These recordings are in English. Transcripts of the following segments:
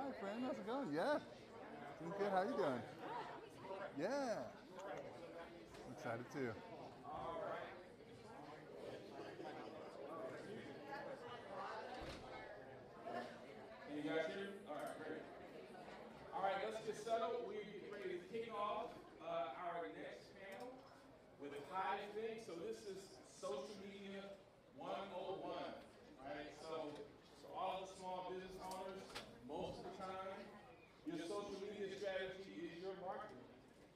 Hi, friend. How's it going? Yeah. Doing good. How you doing? Yeah. I'm excited too. Can you guys hear me? All right, great. All right, let's get settled. We're getting ready to kick off our next panel with HiveThink. So this is social media 101, right? So all of the small business owners, most of the time, your social media strategy is your marketing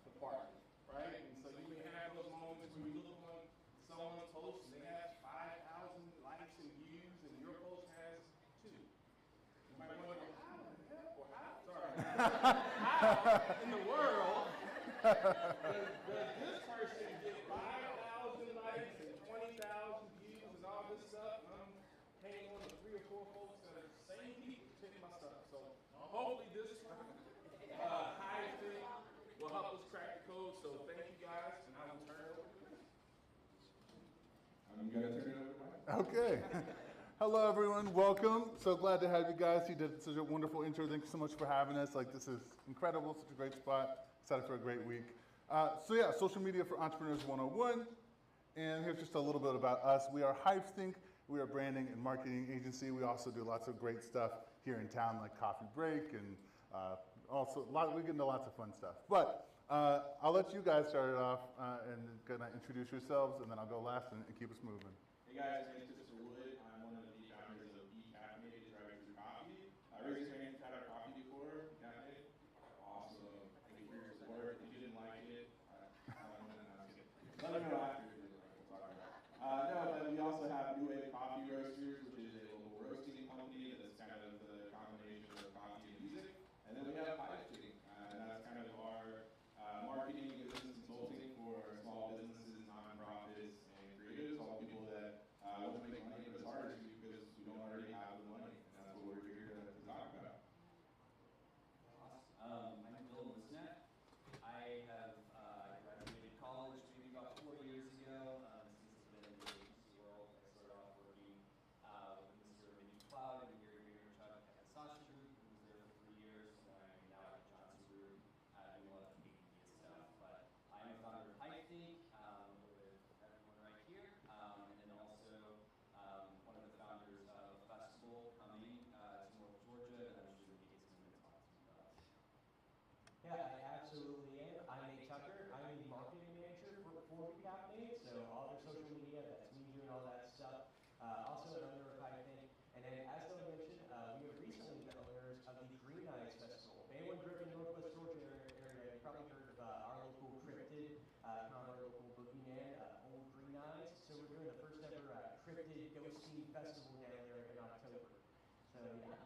department, right? And so you may have those moments where you look on someone's post and they have 5,000 likes and views, and your post has 2. You might wonder, how the hell, or how, sorry, how in the world does this person get 5,000 likes and 20,000 views and all this stuff? And I'm hanging on to 3 or 4 folks that are the same people taking my stuff. So hopefully this HiveThink will help us crack the code. So thank you guys, and I will turn it over. I'm going to turn it over to Mike. Okay. Hello, everyone. Welcome. So glad to have you guys. You did such a wonderful intro. Thank you so much for having us. Like, this is incredible. Such a great spot. Excited for a great week. Social media for entrepreneurs 101. And here's just a little bit about us. We are HiveThink. We are a branding and marketing agency. We also do lots of great stuff here in town, like coffee break, and we get into lots of fun stuff. But I'll let you guys start it off and kind of introduce yourselves, and then I'll go last and keep us moving. Hey guys, my name is Mr. Wood. I'm one of the founders of Caffeinated Drive-Thru Coffee. Raise your hand if you've had our coffee before. Caffeinated? Awesome. Thank you for your support. If you didn't like it, let me know after you didn't like it. But we also have New Wave Coffee Roasters, which is a local roasting company that's kind of the combination of coffee and music. And then we have HiveThink, and that's kind of our marketing and business consulting for small businesses, nonprofits, and creatives, all people that want to make money, but it's harder to do because we don't already have the money, and that's what we're here to talk about. Awesome. I'm Bill Lisnet. I have graduated college maybe about 4 years ago. Since it's been in the agency world, I started off working with Mr. Menu Cloud and Gary Vaynerchuk at Sasha Group. I was there for 3 years, and I'm now at Johnson Group doing a lot of big media stuff. But I'm a founder of HiveThink with everyone right here, and then also one of the founders of a festival coming to North Georgia that I'm sure we get some minutes on. Yeah, I absolutely am. I'm Nate Tucker. I'm the marketing manager for Caffeinated, so all their social media, that's me doing all that stuff. Also an owner of HiveThink. And then, as Bill mentioned, we have recently been owners of the Green Eyes Festival. If anyone grew up in the Northwest Georgia area, you probably heard of our local cryptid, our local boogeyman, Old Green Eyes. So we're doing the first ever cryptid ghosting festival down there in October. So yeah.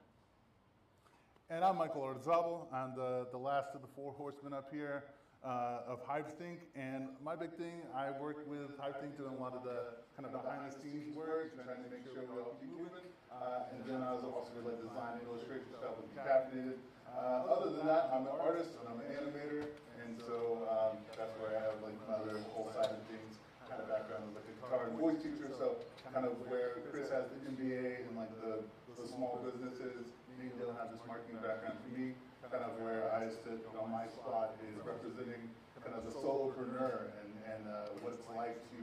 And I'm Michael Orzabal. I'm the last of the 4 horsemen up here of HiveThink. And my big thing, I work with HiveThink doing a lot of the kind of behind the scenes work, trying to make sure we all keep moving. And then I was also like design and illustration stuff with Caffeinated. Other than that, I'm an artist and I'm an animator. And so that's where I have like my other whole side of things. Kind of background as like a guitar and voice teacher, so kind of where Chris has the MBA and like the small businesses, me and Dylan have this marketing background. For me, kind of where I sit on my spot is representing kind of the solopreneur and what it's like to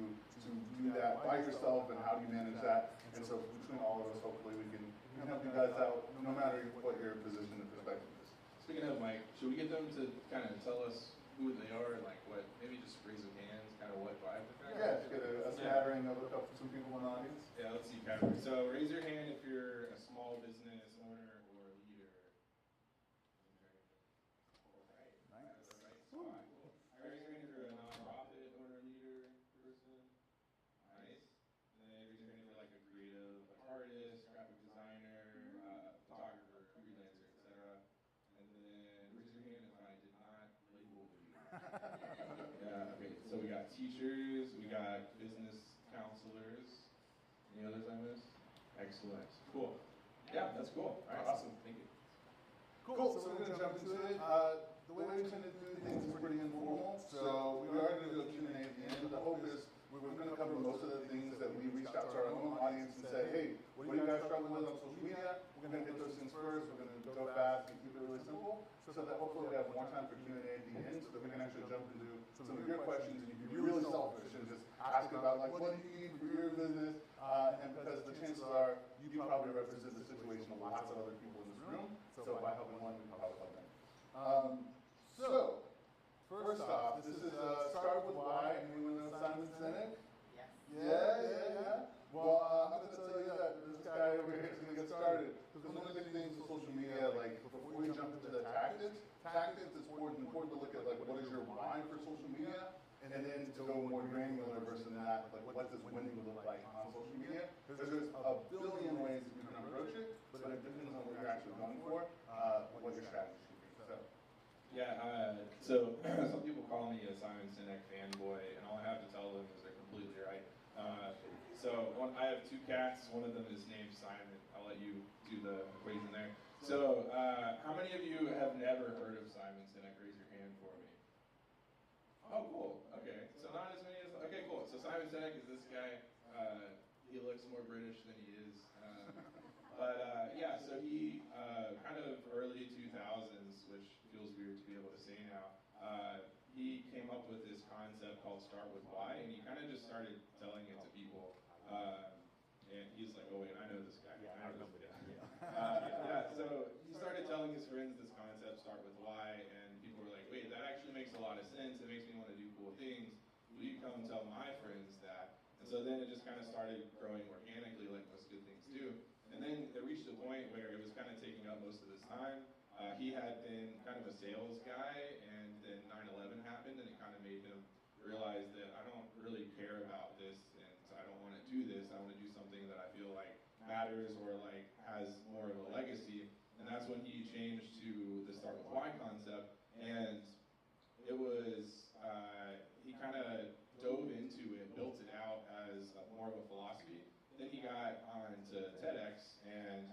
do that by yourself and how do you manage that. And so between all of us, hopefully we can help you guys out no matter what your position and perspective is. Speaking of Mike, should we get them to kind of tell us who they are, like what, maybe just raise their hands, kind of what vibe they're kind of. Yeah, just get a smattering of some people in the audience. Yeah, let's see, Patrick. So raise your hand if you're a small business owner or leader. All right. Nice. That's the right spot. Cool. Raise your hand if you're a nonprofit owner, leader, person. Nice. And then raise your hand if you're like a creative, like artist, graphic designer, photographer, freelancer, etc. And then raise your hand if I did not label you. Yeah, okay, so we got teachers, we got business counselors. Any others I missed? Excellent. Cool. Yeah, that's cool. All right, awesome. Thank you. Cool, so we're going to jump into it. The way we tend to do things is pretty informal, so we are going to do a Q&A at the end. The hope is we're going to cover most of the things that we reached out to our own audience and said, hey, what do you guys struggle with on social media? We're going to hit those things first. We're going to go fast and keep it so that hopefully we have more time for Q&A at the end, so that we can actually jump into some of your questions, and you can be really selfish and just ask about, like, what do you need for your business, and because the chances are you probably represent the situation of lots of other people in this room, so by helping one, we can probably help them. So, first off, this is Start With Why. Anyone know Simon Sinek? Yes. Yeah. Well, I'm going to tell you that this guy over here is going to get started. Because one of the big things with social media, like, before we jump into the tactics, it's important to look at, like, what is your why for social media? And then to go more granular versus that, like, what does winning look like on social media? Because there's a billion ways that you can approach it, but it depends on what you're actually going for, what your strategy should be. So some people call me a Simon Sinek fanboy, and all I have to tell them is they're completely right. I have two cats. One of them is named Simon. I'll let you do the equation there. So how many of you have never heard of Simon Sinek? Raise your hand for me. Oh, cool. Okay. So not as many as, okay, cool. So Simon Sinek is this guy. He looks more British than he is. So he kind of early 2000s, which feels weird to be able to say now, he came up with this concept called Start With Why, and he kind of just started telling it to people. And he's like, oh wait, I know this guy. Yeah, I remember that. So he started telling his friends this concept, Start With Why, and people were like, wait, that actually makes a lot of sense. It makes me want to do cool things. Will you come tell my friends that? And so then it just kind of started growing organically, like most good things do. And then it reached a point where it was kind of taking up most of his time. He had been kind of a sales guy, and then 9/11 happened, and it kind of made him realize that I don't really care about this, and I don't want to do this. I want to do something that I feel like matters or like has more of a legacy. And that's when he changed to the Start With Why concept, and it was he kind of dove into it, built it out as more of a philosophy. Then he got onto TEDx and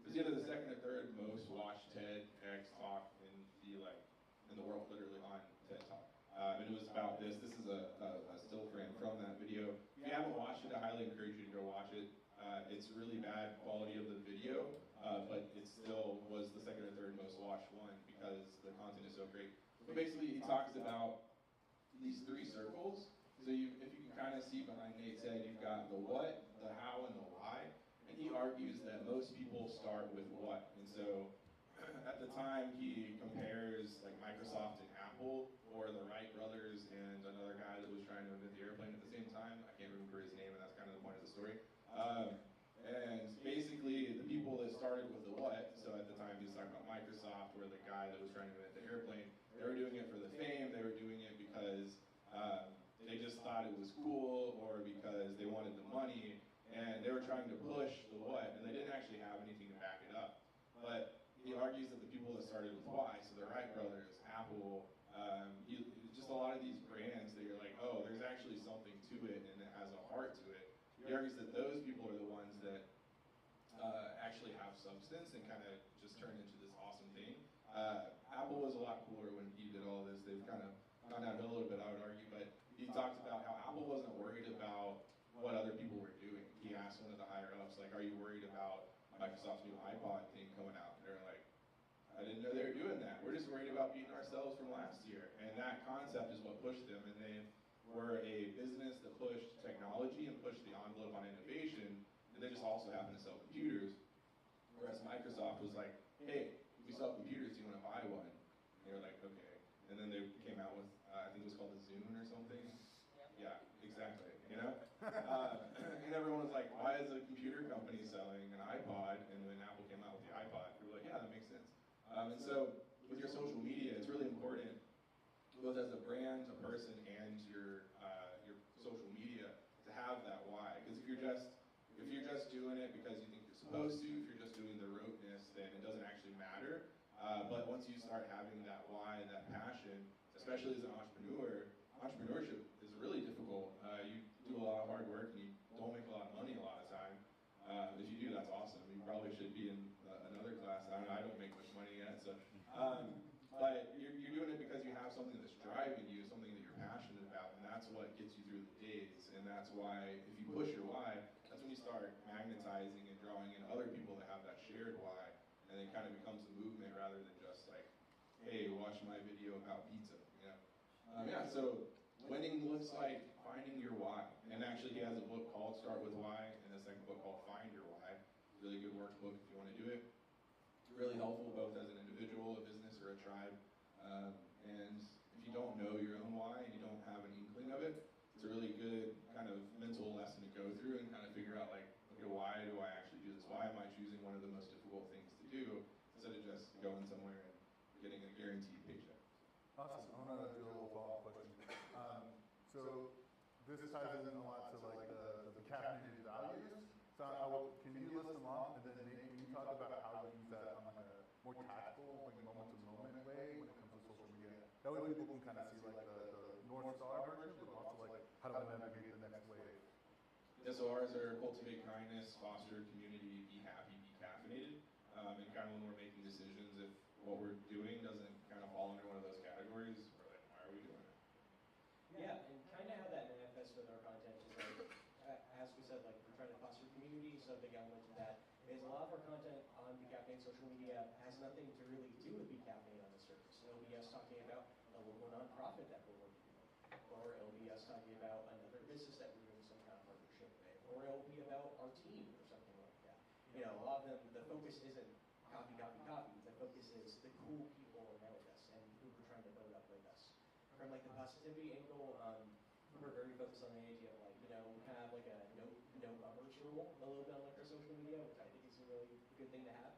it was either the second or third most watched TEDx talk in the world, literally on TED Talk. And it was about this. This is a still frame from that video. If you haven't watched it, I highly encourage you to go watch it. It's really bad quality of the video, but it still was the second or third most watched one because the content is so great. But basically, he talks about these three circles. So if you can kind of see behind Nate's head, you've got the what, the how, and the why. And he argues that most people start with what. And so at the time, he compares like Microsoft and Apple, or the Wright brothers and another guy that was trying to invent the airplane at the same time. I can't remember his name, and that's kind of the point of the story. And basically, the people that started with the what, so at the time he was talking about Microsoft, or the guy that was trying to invent the airplane, they were doing it for the fame, they were doing it because they just thought it was cool, or because they wanted the money, and they were trying to push the what, and they didn't actually have anything to back it up. But he argues that the people that started with why, so the Wright brothers, Apple, just a lot of these brands that you're like, oh, there's actually something to it, and it has a heart to it. He argues that those people are the ones that actually have substance and kind of just turn into this awesome thing. Apple was a lot cooler when he did all this. They've kind of gone downhill a little bit, I would argue, but he talked about how Apple wasn't worried about what other people were doing. He asked one of the higher ups, like, are you worried about Microsoft's new iPod thing coming out? And they're like, I didn't know they were doing that. We're just worried about beating ourselves from last year. And that concept is what pushed them, and they were a business that pushed technology and pushed the envelope on innovation, and they just also happen to sell computers. Whereas Microsoft was like, hey, we sell computers, do you want to buy one? And they were like, okay. And then they came out with, I think it was called the Zune or something. Yeah, exactly, you know? And everyone was like, why is a computer company selling an iPod? And when Apple came out with the iPod, we were like, yeah, that makes sense. And so with your social media, it's really important, both as a brand, a person, and your social media, to have that why. Because if you're just doing it because you think you're supposed to, if you're just doing the roteness, then it doesn't actually matter. But once you start having that why, that passion, especially as an entrepreneur, entrepreneurship is really difficult. You do a lot of hard work and you don't make a lot of money a lot of time. If you do, that's awesome. You probably should be in another class. I don't make much money yet, so. But you're doing it because you have something that's driving you, something that you're passionate about, and that's what gets you through the days. And that's why, if you push your why, that's when you start magnetizing and drawing in other people that have that shared why, and it kind of becomes a movement rather than just like hey, watch my video about pizza. Yeah, so winning looks like finding your why. And actually, he has a book called Start With Why, and a second book called Find Your Why. Really good workbook if you want to do it. Really helpful both as an individual, a business, or a tribe. And if you don't know your own why and you don't have an inkling of it, it's a really good kind of mental lesson to go through and kind of figure out, like, okay, why do I actually do this? Why am I choosing one of the most difficult things to do instead of just going somewhere and getting a guaranteed paycheck? Awesome. I want to do a little follow-up question. So this ties in a lot to like the caffeinated values. So can you list them off, and then maybe can you talk about how you use that on like a more tactical, like moment-to-moment way when it comes to social media? That way people can kind of see like the North Star version, but also like how do I navigate the next wave? Yeah, so ours are cultivate kindness, foster community, be happy, be caffeinated, and kind of when we're making decisions, if what we're doing doesn't kind of fall under one of those categories, we're like, why are we doing it? Yeah, and kind of how that manifests with our content is like, as we said, like we're trying to foster community, so a big element to that is a lot of our content on Be Caffeinated social media has nothing to really do with Be Caffeinated on the surface. It'll be us talking about a local nonprofit that we're working with, or it'll be us talking about another business that we're doing some kind of partnership with, or it'll be about our team or something like that. You know, a lot of them, the focus isn't copy, copy, copy. The focus is the cool people around us and who we're trying to build up with us. From like the positivity angle, we're very focused on the idea of like, you know, we kind of have like a no bummers rule a little bit on like our social media, which I think is a really good thing to have.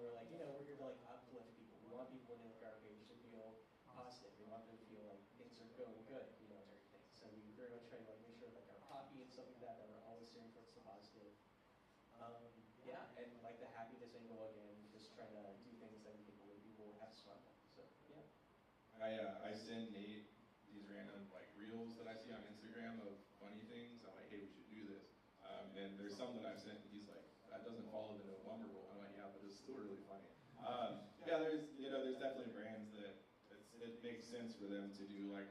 We're like, you know, we're here to like uplift people. We want people when they look at our page to feel positive. We want them to feel like things are going good, you know, and everything. So we very much try to like make sure like our copy and stuff like that we're always steering towards the positive. Yeah, and like the happiness angle again, just trying to do things that we think people will have fun with. So yeah. I send Nate these random like reels that I see on Instagram of funny things. I'm like, hey, we should do this. And there's some that I've sent, and he's like, that doesn't follow the no bummer rule. I'm like, yeah, but it's still really funny. Yeah, there's definitely brands that it makes sense for them to do like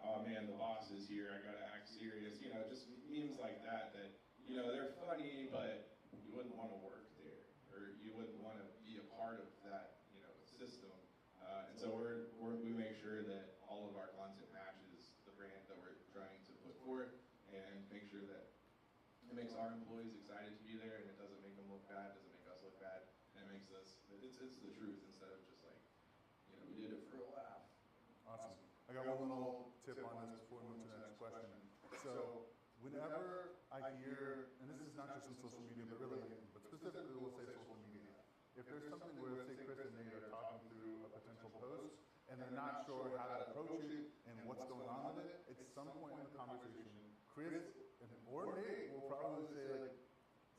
oh man, the boss is here, I gotta act serious. You know, just memes like that you know, they're funny, but you wouldn't want to work there, or you wouldn't want to be a part of that, you know, system. And so we make sure that all of our content matches the brand that we're trying to put forth, and make sure that it makes our employees excited to be there, and it doesn't make them look bad, doesn't make us look bad, and it makes us, it's the truth instead of just like, you know, we did it for a laugh. Awesome. I got one little tip on this before we move to the next question. So whenever I hear, and this is not just in social media, but really anything, but specifically we'll say social media. If there's something where, say, Chris and Nate are talking through a potential post, and they're not sure how to approach it and what's going on with it, at some point in the conversation, Chris or Nate will probably say, like,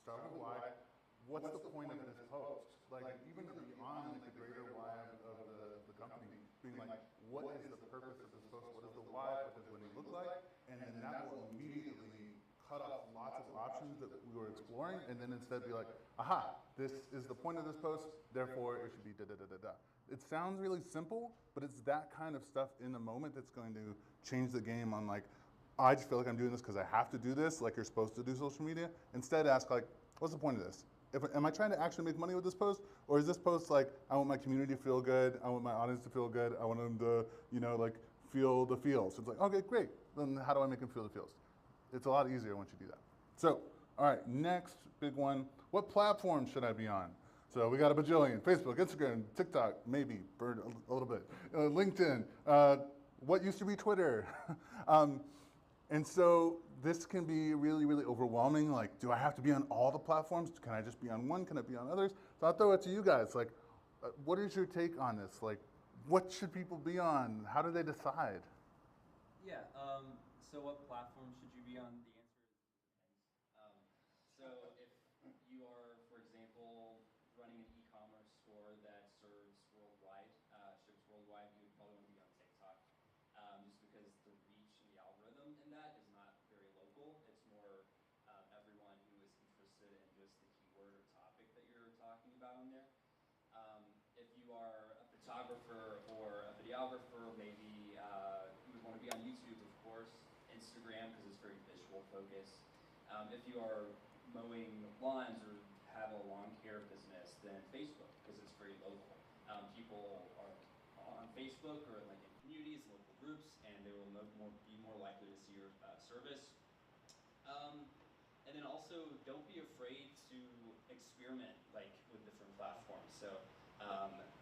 start with why. What's the point of this post? Like, even beyond like the greater why of the company, being like, what is the purpose of this post? What is the why? What does winning look like? And then that will immediately cut off lots of options that we were exploring, and then instead be like, aha, this is the point of this post, therefore it should be da-da-da-da-da. It sounds really simple, but it's that kind of stuff in the moment that's going to change the game on like, I just feel like I'm doing this because I have to do this, like you're supposed to do social media. Instead ask like, what's the point of this? Am I trying to actually make money with this post? Or is this post like, I want my community to feel good, I want my audience to feel good, I want them to, you know, like feel the feels. It's like, okay, great, then how do I make them feel the feels? It's a lot easier once you do that. So, all right, next big one. What platform should I be on? So we got a bajillion: Facebook, Instagram, TikTok, maybe, bird a little bit, LinkedIn, what used to be Twitter. And so this can be really, really overwhelming. Like, do I have to be on all the platforms? Can I just be on one? Can I be on others? So I'll throw it to you guys. Like, what is your take on this? Like, what should people be on? How do they decide? Yeah, so what platform should you be on? The answer is depends. So if you are, for example, running an e-commerce store that serves worldwide, ships worldwide, you would probably want to be on TikTok, just because the reach and the algorithm in that is not very local. It's more everyone who is interested in just the keyword or topic that you're talking about in there. If you are a photographer or a videographer, maybe you would want to be on YouTube, of course, Instagram because it's very visual focused. If you are mowing lawns or have a lawn care business, then Facebook because it's very local. People are Facebook or like in communities, local groups, and they will be more likely to see your service. And then also, don't be afraid to experiment like with different platforms. So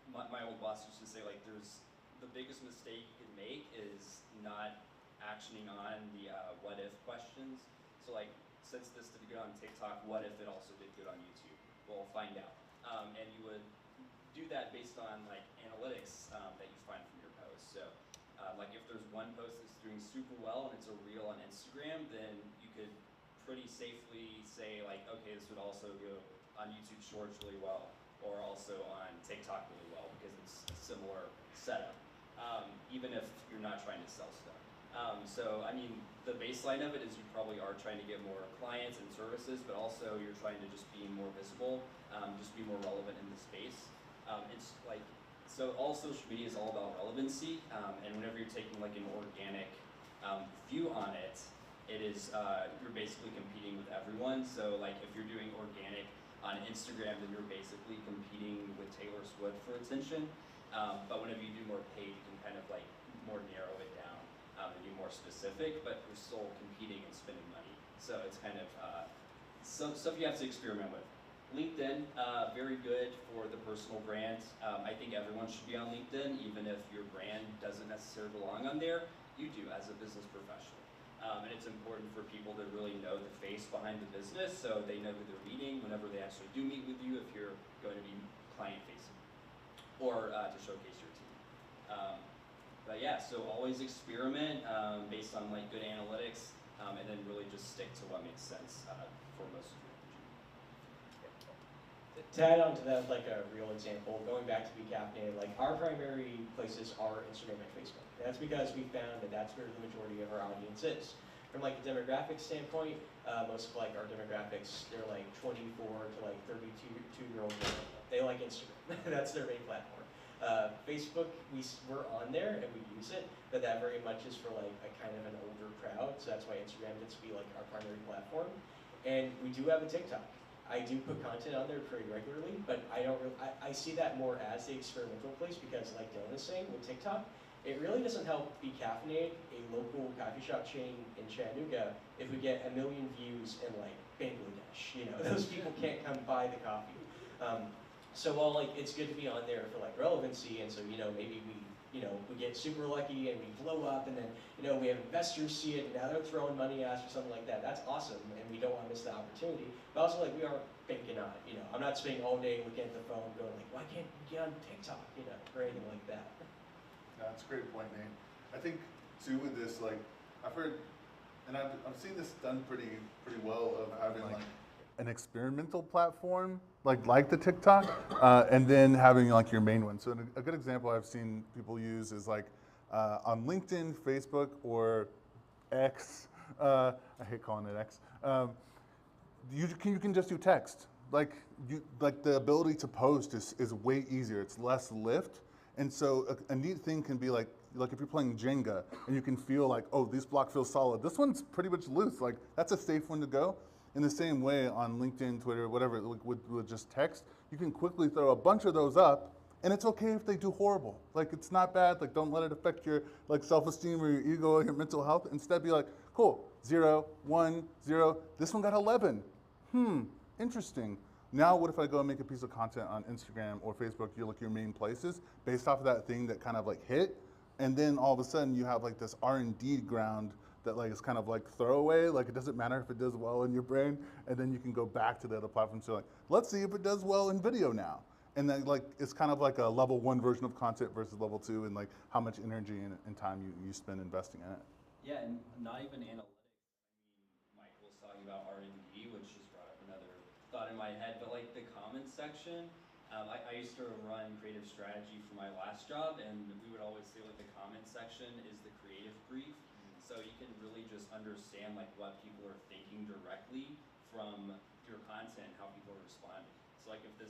my old boss used to say like the biggest mistake you can make is not actioning on the what if questions. So like, since this did good on TikTok, what if it also did good on YouTube? We'll find out. And you would do that based on like analytics that you find from your posts. So like if there's one post that's doing super well and it's a reel on Instagram, then you could pretty safely say like, okay, this would also go on YouTube Shorts really well, or also on TikTok really well because it's a similar setup, even if you're not trying to sell stuff. So I mean, the baseline of it is you probably are trying to get more clients and services, but also you're trying to just be more visible, just be more relevant in the space. It's like, so all social media is all about relevancy, and whenever you're taking like an organic view on it, it is, you're basically competing with everyone. So like if you're doing organic on Instagram, then you're basically competing with Taylor Swift for attention. But whenever you do more paid, you can kind of like more narrow it down and be more specific, but you're still competing and spending money. So it's kind of some stuff you have to experiment with. LinkedIn, very good for the personal brand. I think everyone should be on LinkedIn, even if your brand doesn't necessarily belong on there. You do as a business professional. And it's important for people to really know the face behind the business so they know who they're meeting whenever they actually do meet with you if you're going to be client-facing or to showcase your team. But yeah, so always experiment based on like good analytics and then really just stick to what makes sense for most of your energy. To add on to that, like a real example, going back to Be Caffeinated, like our primary places are Instagram and Facebook. That's because we found that that's where the majority of our audience is. From like a demographic standpoint, most of like our demographics, they're like 24 to like 32-year-old women. They like Instagram. That's their main platform. Facebook, we're on there and we use it, but that very much is for like a kind of an older crowd. So that's why Instagram gets to be like our primary platform. And we do have a TikTok. I do put content on there pretty regularly, but I see that more as the experimental place because like Dylan is saying with TikTok, it really doesn't help Be Caffeinated, a local coffee shop chain in Chattanooga, if we get 1 million views in like Bangladesh. You know, those people can't come buy the coffee. So while like it's good to be on there for like relevancy, and so you know maybe we get super lucky and we blow up, and then we have investors see it and now they're throwing money at us or something like that. That's awesome, and we don't want to miss the opportunity. But also like we aren't banking on it. I'm not spending all day looking at the phone going like, why can't we get on TikTok, or anything like that. Yeah, that's a great point, Nate. I think too with this, like I've heard, and I've seen this done pretty well of having like an experimental platform like the TikTok, and then having like your main one. So a good example I've seen people use is like on LinkedIn, Facebook, or X. I hate calling it X. You can just do text. Like the ability to post is way easier. It's less lift. And so a neat thing can be like if you're playing Jenga and you can feel like, oh, this block feels solid. This one's pretty much loose. Like that's a safe one to go. In the same way on LinkedIn, Twitter, whatever, with just text, you can quickly throw a bunch of those up, and it's okay if they do horrible. Like it's not bad. Like don't let it affect your like self-esteem or your ego or your mental health. Instead, be like, cool, 0, 1, 0. This one got 11. Interesting. Now what if I go and make a piece of content on Instagram or Facebook, you look your main places, based off of that thing that kind of like hit, and then all of a sudden you have like this R&D ground that like is kind of like throwaway, like it doesn't matter if it does well in your brain, and then you can go back to the other platforms. So like, let's see if it does well in video now. And then like, it's kind of like a level 1 version of content versus level 2, and like how much energy and time you spend investing in it. Yeah, and not even analytics. Michael was talking about R&D, which just brought up another thought in my head, but like the comments section, I used to run creative strategy for my last job, and we would always say like the comment section is the creative brief. So you can really just understand like what people are thinking directly from your content, how people are responding. So like if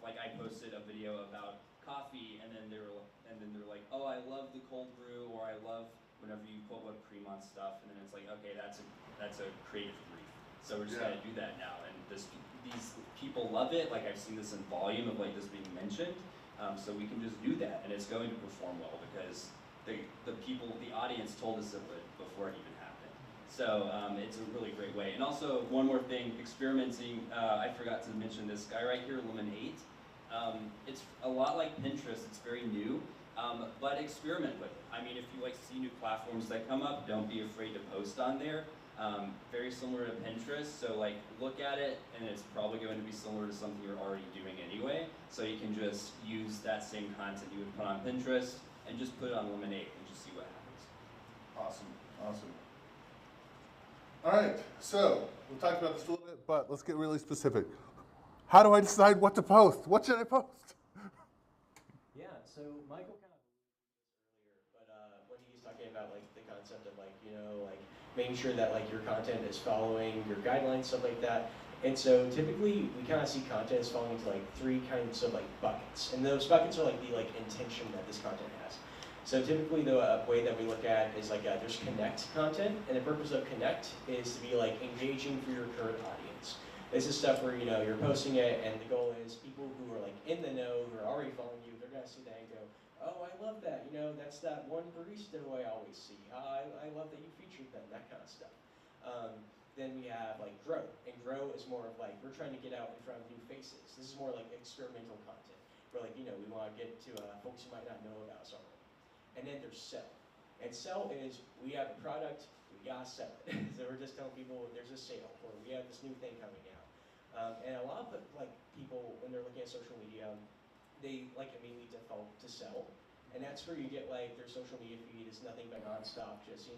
like I posted a video about coffee, and then they're like, oh, I love the cold brew, or I love whenever you put whipped cream on stuff, and then it's like, okay, that's a creative brief. So we're just gonna do that now, and these people love it. Like I've seen this in volume of like this being mentioned, So we can just do that, and it's going to perform well because the audience told us it would before it even happened. So it's a really great way. And also, one more thing, experimenting, I forgot to mention this guy right here, Lemon8. It's a lot like Pinterest, it's very new, but experiment with it. I mean, if you see new platforms that come up, don't be afraid to post on there. Very similar to Pinterest, so look at it, and it's probably going to be similar to something you're already doing anyway. So you can just use that same content you would put on Pinterest and just put it on Lemon8 and just see what happens. Awesome. All right, so we talked about this a little bit, but let's get really specific. How do I decide what to post? What should I post? Yeah, so Michael kind of alluded to this earlier, but when he's talking about the concept of making sure that your content is following your guidelines, stuff like that. And so typically we kind of see content is falling into three kinds of buckets, and those buckets are the intention that this content has. So typically the way that we look at is there's connect content, and the purpose of connect is to be engaging for your current audience. This is stuff where you're posting it, and the goal is people who are in the know, who are already following you, they're gonna see that and go, oh, I love that. That's that one barista who I always see. I love that you featured them. That kind of stuff. Then we have grow, and grow is more of we're trying to get out in front of new faces. This is more experimental content, where we want to get to folks who might not know about us already. And then there's sell, and sell is we have a product, we gotta sell it. So we're just telling people there's a sale, or we have this new thing coming out. And a lot of people, when they're looking at social media, they immediately default to sell. And that's where you get their social media feed is nothing but nonstop, just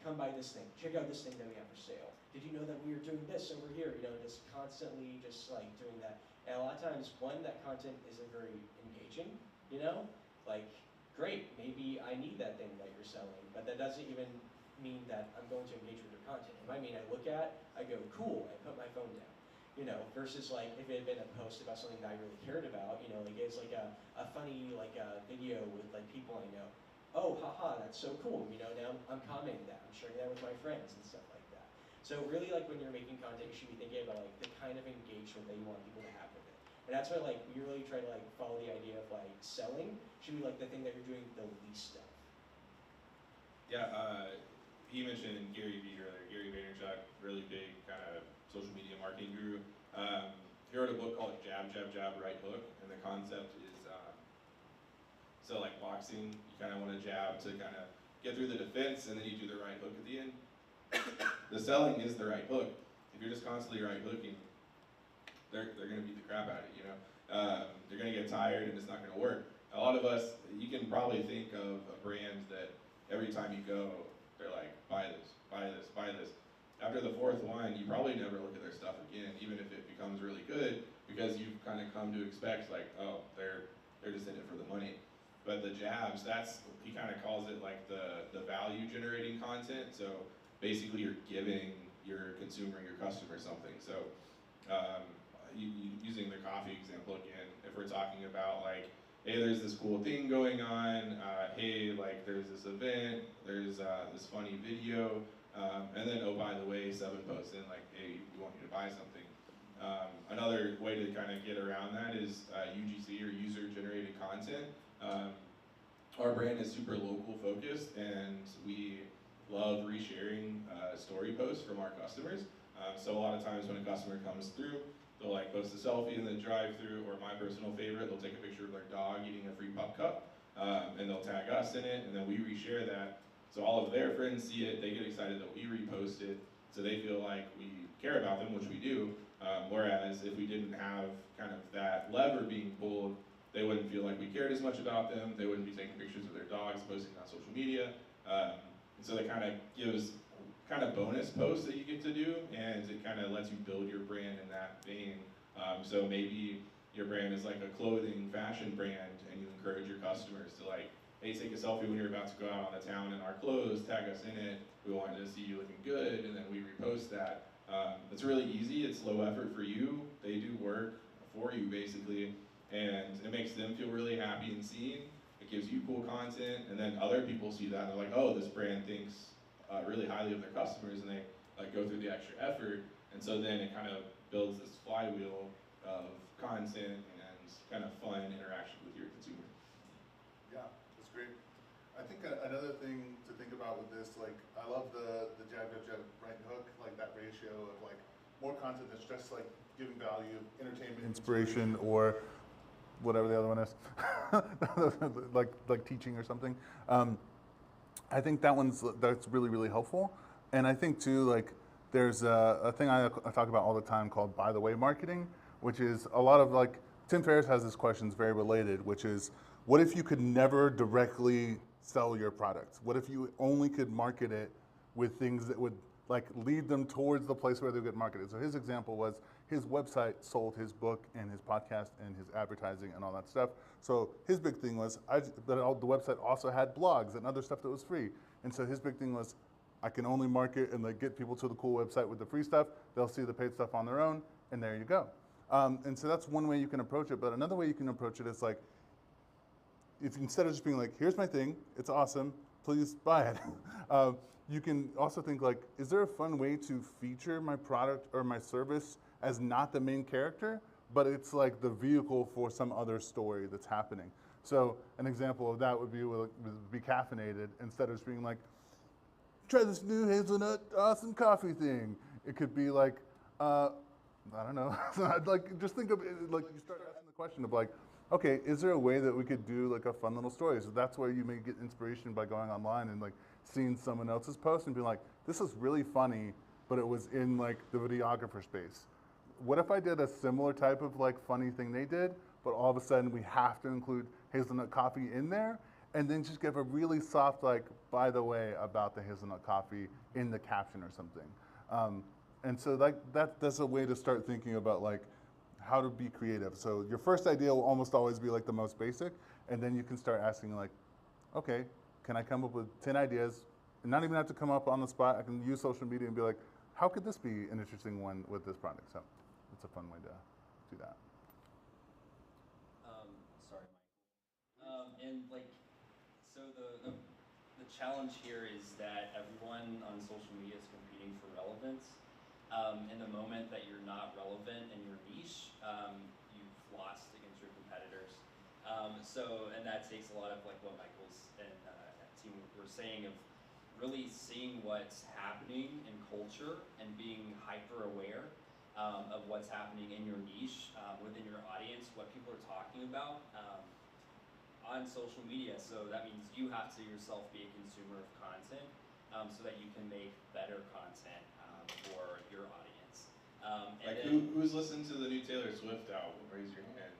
come buy this thing, check out this thing that we have for sale. Did you know that we are doing this over here? Just constantly just doing that. And a lot of times, one, that content isn't very engaging, great, maybe I need that thing that you're selling, but that doesn't even mean that I'm going to engage with your content. It might mean I look at, I go, cool, I put my phone down. Versus if it had been a post about something that I really cared about, it's a funny video with people I know. Oh, haha, that's so cool. Now I'm commenting that, I'm sharing that with my friends and stuff like that. So really, when you're making content, you should be thinking about the kind of engagement that you want people to have with it. And that's why we really try to follow the idea of selling should be the thing that you're doing the least of. Yeah, he mentioned Gary Vee earlier. Gary Vaynerchuk, really big kind of social media marketing guru. He wrote a book called Jab, Jab, Jab, Right Hook, and the concept is so boxing, you kind of want to jab to kind of get through the defense, and then you do the right hook at the end. The selling is the right hook. If you're just constantly right hooking, they're going to beat the crap out of you. You're going to get tired, and it's not going to work. A lot of us, you can probably think of a brand that every time you go, they're buy this, buy this, buy this. After the fourth one, you probably never look at their stuff again, even if it becomes really good, because you've kind of come to expect oh, they're just in it for the money. But the jabs, he kind of calls it the value generating content. So basically you're giving your consumer, your customer something. So using the coffee example again, if we're talking about hey, there's this cool thing going on, hey, there's this event, there's this funny video, and then, oh, by the way, 7 posts in, hey, we want you to buy something. Another way to kind of get around that is UGC, or user-generated content. Our brand is super local focused, and we love resharing story posts from our customers. So a lot of times when a customer comes through, they'll post a selfie in the drive-through, or my personal favorite, they'll take a picture of their dog eating a free pup cup, and they'll tag us in it, and then we reshare that. So all of their friends see it, they get excited that we repost it, so they feel like we care about them, which we do. Whereas if we didn't have kind of that lever being pulled, they wouldn't feel like we cared as much about them, they wouldn't be taking pictures of their dogs, posting on social media. And so that kind of gives kind of bonus posts that you get to do, and it kind of lets you build your brand in that vein. So maybe your brand is a clothing, fashion brand, and you encourage your customers to hey, take a selfie when you're about to go out on the town in our clothes, tag us in it, we want to see you looking good, and then we repost that. It's really easy, it's low effort for you, they do work for you basically, and it makes them feel really happy and seen. It gives you cool content, and then other people see that and they're oh, this brand thinks really highly of their customers, and they go through the extra effort, and so then it kind of builds this flywheel of content and kind of fun interaction with your consumer. Yeah, that's great. I think another thing to think about with this, like, I love the jab, jab, jab, right hook, like that ratio of like more content that's just like giving value, entertainment, inspiration, or whatever the other one is, like teaching or something. I think that's really, really helpful. And I think too, like, there's a thing I talk about all the time called by the way marketing, which is a lot of like, Tim Ferriss has this question, it's very related, which is, what if you could never directly sell your product? What if you only could market it with things that would like lead them towards the place where they get marketed? So his example was his website sold his book and his podcast and his advertising and all that stuff. So his big thing was, the website also had blogs and other stuff that was free. And so his big thing was, I can only market and like get people to the cool website with the free stuff. They'll see the paid stuff on their own, and there you go. And so that's one way you can approach it. But another way you can approach it is like, if instead of just being like, here's my thing, it's awesome, please buy it. You can also think like, is there a fun way to feature my product or my service as not the main character, but it's like the vehicle for some other story that's happening? So an example of that would be caffeinated. Instead of just being like, try this new hazelnut awesome coffee thing. It could be like, I don't know, like just think of it, like you start asking the question of like, okay, is there a way that we could do like a fun little story? So that's where you may get inspiration by going online and like seeing someone else's post and being like, this is really funny, but it was in like the videographer space. What if I did a similar type of like funny thing they did, but all of a sudden we have to include hazelnut coffee in there, and then just give a really soft like, by the way, about the hazelnut coffee in the caption or something. And so like that's a way to start thinking about like how to be creative. So your first idea will almost always be like the most basic, and then you can start asking like, okay, can I come up with 10 ideas and not even have to come up on the spot? I can use social media and be like, how could this be an interesting one with this product? So it's a fun way to do that. Sorry, Michael. And like, so the challenge here is that everyone on social media is competing for relevance. In the moment that you're not relevant in your niche, you've lost against your competitors. And that takes a lot of like what Michael's and team were saying of really seeing what's happening in culture and being hyper aware of what's happening in your niche, within your audience, what people are talking about on social media. So that means you have to yourself be a consumer of content, so that you can make better content for your audience. Like who's listened to the new Taylor Swift album? Raise your hand.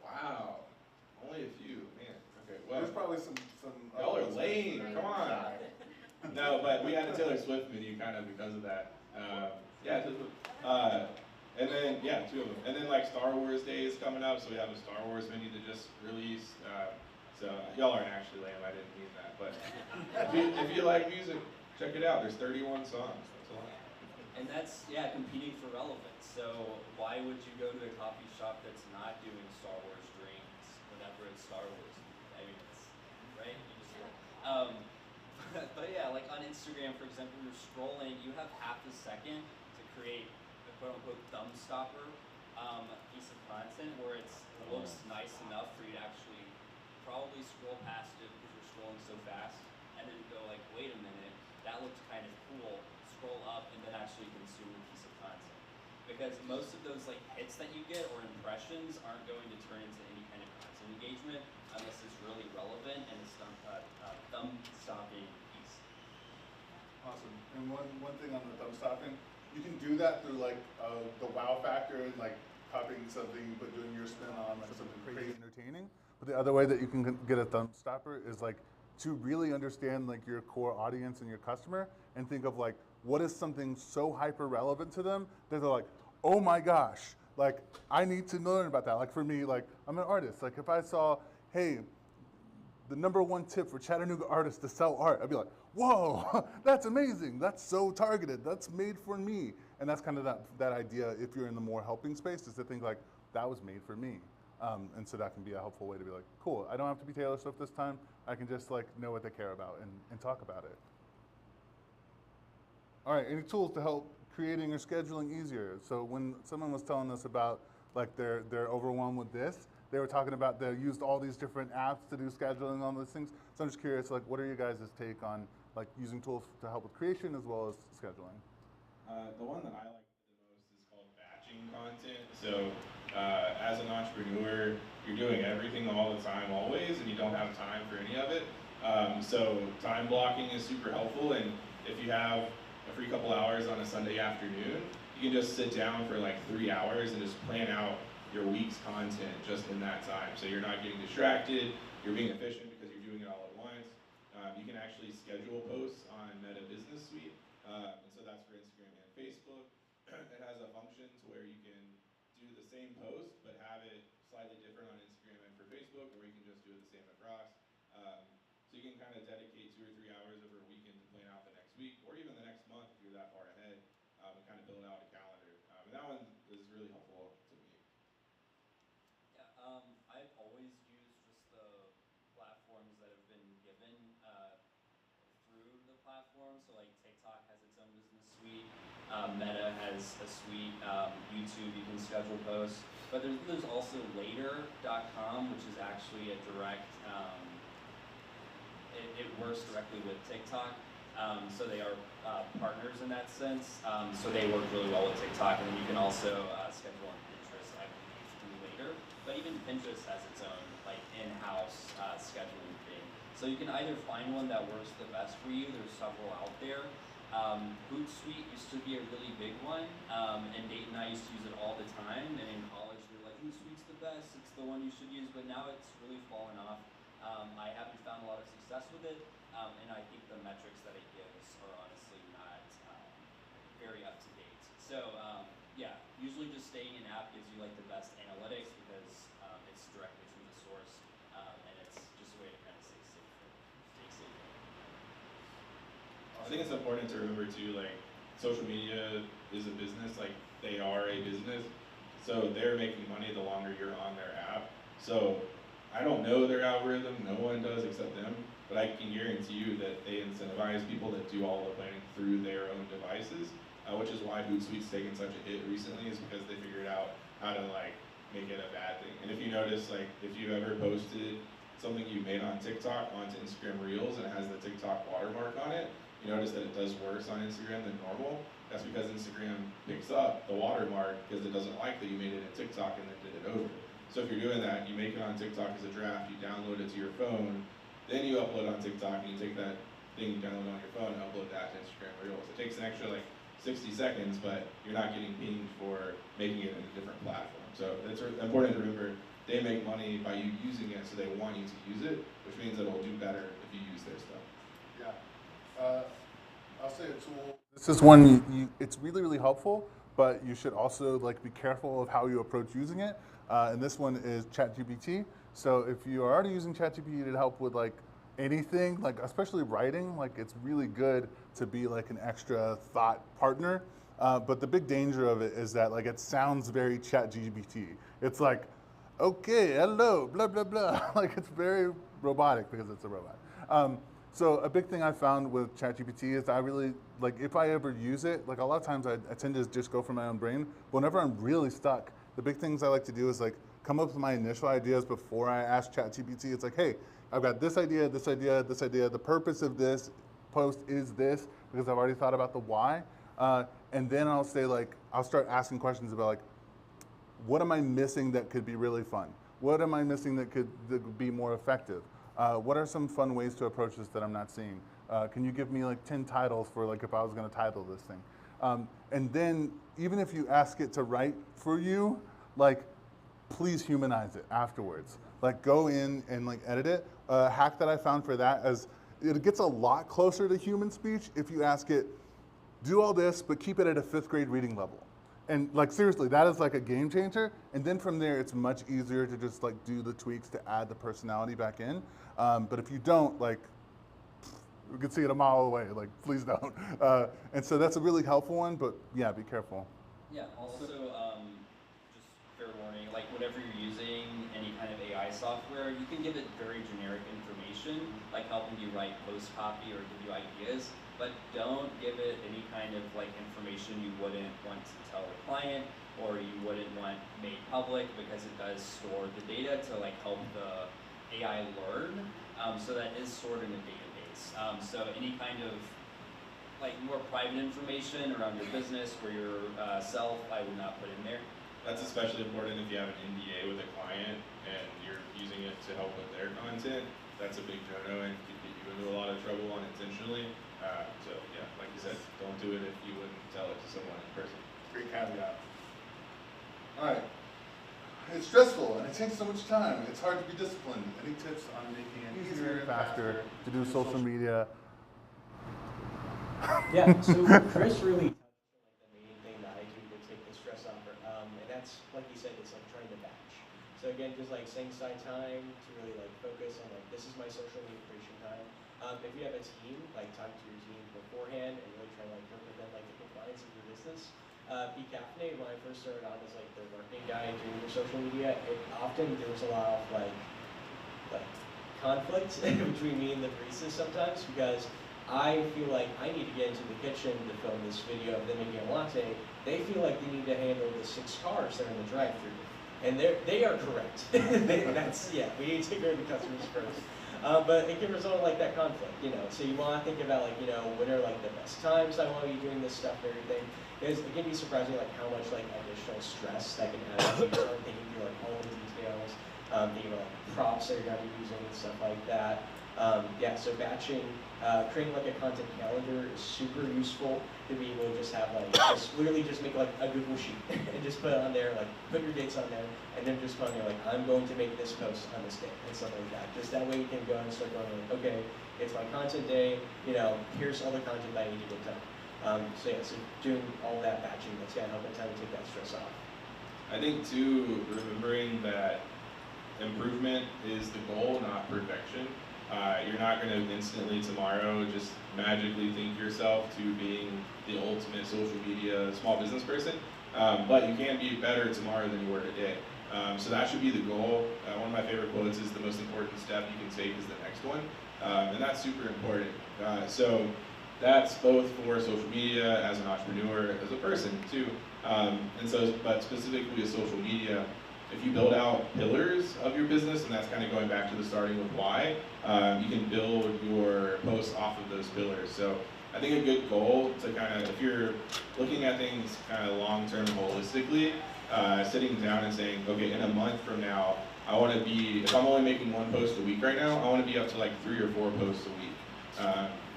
Wow, only a few, man. Okay, well, There's probably some y'all are lame. Come on. No, but we had a Taylor Swift menu kind of because of that. And then two of them. And then like Star Wars Day is coming up, so we have a Star Wars menu to just release. So y'all aren't actually lame. I didn't mean that. But if you like music, check it out. There's 31 songs. That's a lot. And that's, competing for relevance. So why would you go to a coffee shop that's not doing Star Wars drinks whenever it's Star Wars? I mean, it's, right? You just, but yeah, like on Instagram, for example, you're scrolling, you have half a second to create a quote-unquote thumb stopper piece of content where it looks nice enough for you to actually probably scroll past it because you're scrolling so fast, and then go like, wait a minute, that looks kind of cool, scroll up and then actually consume a piece of content. Because most of those like hits that you get or impressions aren't going to turn into any kind of content engagement unless it's really relevant and it's thumb stopping piece. Awesome. And one thing on the thumb stopping, you can do that through like the wow factor and like copying something but doing your spin on like something crazy entertaining. But the other way that you can get a thumb stopper is like to really understand like your core audience and your customer and think of like, what is something so hyper relevant to them that they're like, oh my gosh, like I need to learn about that. Like for me, like I'm an artist. Like if I saw, hey, the #1 tip for Chattanooga artists to sell art, I'd be like, whoa, that's amazing. That's so targeted. That's made for me. And that's kind of that idea, if you're in the more helping space, is to think like, that was made for me. And so that can be a helpful way to be like, cool, I don't have to be Taylor Swift this time. I can just like know what they care about and talk about it. All right, any tools to help creating or scheduling easier? So when someone was telling us about like they're overwhelmed with this. They were talking about they used all these different apps to do scheduling on those things. So I'm just curious, like, what are you guys' take on like using tools to help with creation as well as scheduling? The one that I like the most is called batching content. So, as an entrepreneur, you're doing everything all the time, always, and you don't have time for any of it. So, time blocking is super helpful. And if you have a free couple hours on a Sunday afternoon, you can just sit down for like 3 hours and just plan out your week's content just in that time. So you're not getting distracted, you're being efficient because you're doing it all at once. You can actually schedule posts on Meta Business Suite, and so that's for Instagram and Facebook. It has a function to where you can do the same post, but have it slightly different on Instagram and for Facebook, or you can just do it the same across. So you can kind of dedicate 2 or 3 hours over a weekend to plan out the next week, or even the next month if you're that far ahead, and kind of build out a calendar. And that one is really helpful to me. Yeah, I've always used just the platforms that have been given through the platform. So like TikTok has its own business suite, Meta has a suite, YouTube you can schedule posts. But there's also Later.com, which is actually a direct, it works directly with TikTok. So they are partners in that sense. So they work really well with TikTok, and then you can also schedule on Pinterest, I believe, through Later. But even Pinterest has its own like in-house scheduling thing. So you can either find one that works the best for you. There's several out there. Hootsuite used to be a really big one, and Nate and I used to use it all the time. And in college, we were like, Hootsuite's the best. It's the one you should use. But now it's really fallen off. I haven't found a lot of success with it, and I think the metrics that it gives are honestly not very up to date. So yeah, usually just staying in app gives you like the best analytics because it's directly from the source, and it's just a way to kind of stay safe. I think it's important to remember too, like, social media is a business, like, they are a business. So they're making money the longer you're on their app. So I don't know their algorithm, no one does except them, but I can guarantee you that they incentivize people that do all the planning through their own devices, which is why Hootsuite's taken such a hit recently, is because they figured out how to like make it a bad thing. And if you notice, like, if you ever posted something you made on TikTok onto Instagram Reels and it has the TikTok watermark on it, you notice that it does worse on Instagram than normal. That's because Instagram picks up the watermark because it doesn't like that you made it in TikTok and then did it over. So if you're doing that, you make it on TikTok as a draft, you download it to your phone, then you upload on TikTok, and you take that thing you download on your phone and upload that to Instagram Reels. It takes an extra like 60 seconds, but you're not getting pinged for making it in a different platform. So it's important to remember they make money by you using it, so they want you to use it, which means that it'll do better if you use their stuff. Yeah. I'll say a tool. This is one it's really, really helpful, but you should also like be careful of how you approach using it. And this one is ChatGPT. So if you are already using ChatGPT to help with like anything, like especially writing, like it's really good to be like an extra thought partner. But the big danger of it is that like it sounds very ChatGPT. It's like, okay, hello, blah, blah, blah. Like it's very robotic because it's a robot. So a big thing I found with ChatGPT is I really, like if I ever use it, like a lot of times I tend to just go from my own brain. But whenever I'm really stuck, the big things I like to do is like come up with my initial ideas before I ask ChatGPT. It's like, hey, I've got this idea, this idea, this idea. The purpose of this post is this because I've already thought about the why. And then I'll say like, I'll start asking questions about like, what am I missing that could be really fun? What am I missing that could be more effective? What are some fun ways to approach this that I'm not seeing? Can you give me like 10 titles for like if I was gonna title this thing? And then even if you ask it to write for you, like please humanize it afterwards. Like go in and like edit it. A hack that I found for that is it gets a lot closer to human speech if you ask it, do all this, but keep it at a 5th grade reading level. And like seriously, that is like a game changer. And then from there, it's much easier to just like do the tweaks to add the personality back in. But if you don't, like, we can see it a mile away. Like, please don't. And so that's a really helpful one. But yeah, be careful. Yeah. Also, just fair warning, like whenever you're using any kind of AI software, you can give it very generic information, like helping you write post copy or give you ideas. But don't give it any kind of like information you wouldn't want to tell the client. or you wouldn't want made public because it does store the data to like help the AI learn. So that is stored in a database. So any kind of like more private information around your business or your self, I would not put in there. That's especially important if you have an NDA with a client and you're using it to help with their content. That's a big no-no and could get you into a lot of trouble unintentionally. So yeah, like you said, don't do it if you wouldn't tell it to someone in person. Great caveat. All right. It's stressful and it takes so much time. It's hard to be disciplined. Any tips on making it easier and faster to do social media? Yeah, so Chris really touched on like the main thing that I do to take the stress off, and that's like you said, it's like trying to batch. So again, just like setting aside time to really like focus on like this is my social media creation time. If you have a team, like talk to your team beforehand and really try to like work with them like the compliance of your business. Caffeinated, when I first started out as like the marketing guy doing your social media, there was a lot of like conflict between me and the baristas sometimes because I feel like I need to get into the kitchen to film this video of them making a latte. They feel like they need to handle the 6 cars that are in the drive-thru, and they are correct. We need to take care of the customers first. But it can result in like that conflict, you know. So you want to think about like, you know, when are like the best times I want to be doing this stuff and everything. Because it can be surprising like how much like additional stress that can add to you start thinking through like all the details, thinking about like props that you're going to be using and stuff like that. So batching, creating like a content calendar is super useful to be able to just have like, literally just make like a Google sheet and just put it on there, like put your dates on there, and then just put on there like, I'm going to make this post on this day and stuff like that. Just that way you can go and start going like, okay, it's my content day, you know, here's all the content that I need to get done. So doing all that batching, that's gonna help in time to take that stress off. I think too, remembering that improvement is the goal, not perfection. You're not going to instantly tomorrow just magically think yourself to being the ultimate social media small business person, but you can be better tomorrow than you were today. So that should be the goal. One of my favorite quotes is the most important step you can take is the next one, and that's super important. So that's both for social media, as an entrepreneur, as a person too. But specifically with social media, if you build out pillars of your business, and that's kind of going back to the starting with why, you can build your posts off of those pillars. So I think a good goal to kind of, if you're looking at things kind of long-term holistically, sitting down and saying, okay, in a month from now, I want to be, if I'm only making 1 post a week right now, I want to be up to like 3 or 4 posts a week.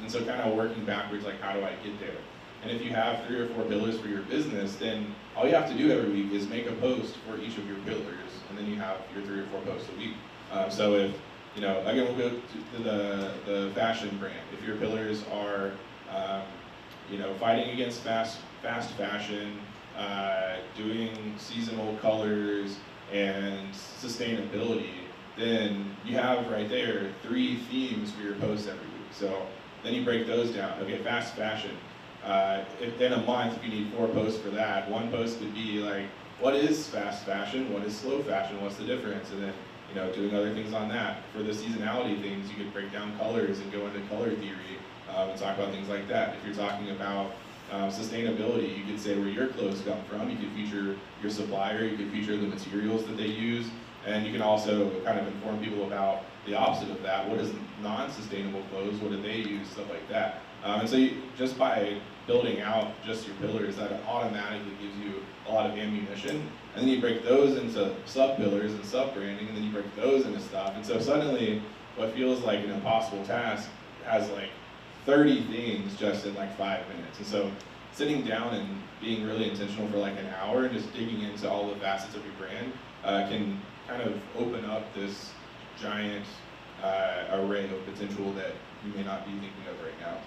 And so kind of working backwards, like how do I get there? And if you have 3 or 4 pillars for your business, then all you have to do every week is make a post for each of your pillars, and then you have your 3 or 4 posts a week. So if, you know, again, we'll go to the fashion brand. If your pillars are, you know, fighting against fast fashion, doing seasonal colors, and sustainability, then you have right there 3 themes for your posts every week. So then you break those down. Okay, fast fashion. If in a month, if you need 4 posts for that, 1 post could be like, what is fast fashion? What is slow fashion? What's the difference? And then, you know, doing other things on that. For the seasonality things, you could break down colors and go into color theory and talk about things like that. If you're talking about sustainability, you could say where your clothes come from. You could feature your supplier. You could feature the materials that they use. And you can also kind of inform people about the opposite of that. What is non-sustainable clothes? What do they use? Stuff like that. And so just by building out just your pillars, that automatically gives you a lot of ammunition. And then you break those into sub-pillars and sub-branding, and then you break those into stuff. And so suddenly, what feels like an impossible task has like 30 things just in like 5 minutes. And so sitting down and being really intentional for like an hour and just digging into all the facets of your brand can kind of open up this giant array of potential that you may not be thinking of right now.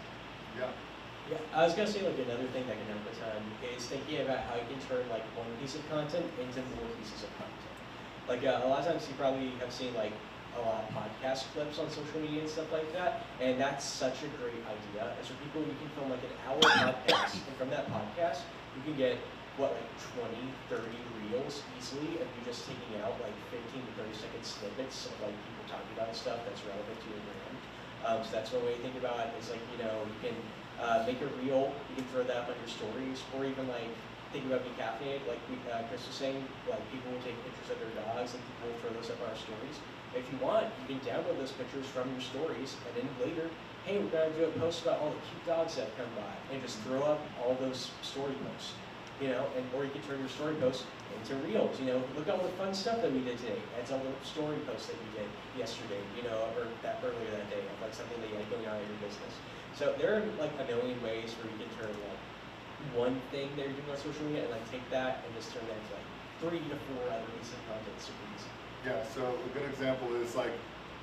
Yeah, I was gonna say like another thing that can help a ton is thinking about how you can turn like 1 piece of content into more pieces of content. Like a lot of times you probably have seen like a lot of podcast clips on social media and stuff like that, and that's such a great idea. As for people, you can film like an hour podcast, and from that podcast, you can get what, like 20, 30 reels easily of you just taking out like 15 to 30 second snippets of like people talking about stuff that's relevant to your brand. So that's one way to think about it, is like, you know, you can make a reel, you can throw that up on your stories, or even like thinking about Caffeinated, like Chris was saying, like people will take pictures of their dogs and people will throw those up on our stories. If you want, you can download those pictures from your stories, and then later, hey, we're gonna do a post about all the cute dogs that come by, and just throw up all those story posts, or you can turn your story posts into reels. Look at all the fun stuff that we did today. That's all the story posts that we did yesterday, or that earlier that day, of like something that you had going on in your business. So there are like a million ways where you can turn like one thing that you're doing on social media and like take that and just turn that into like 3 to 4 other pieces of content super easy. Yeah, so a good example is like,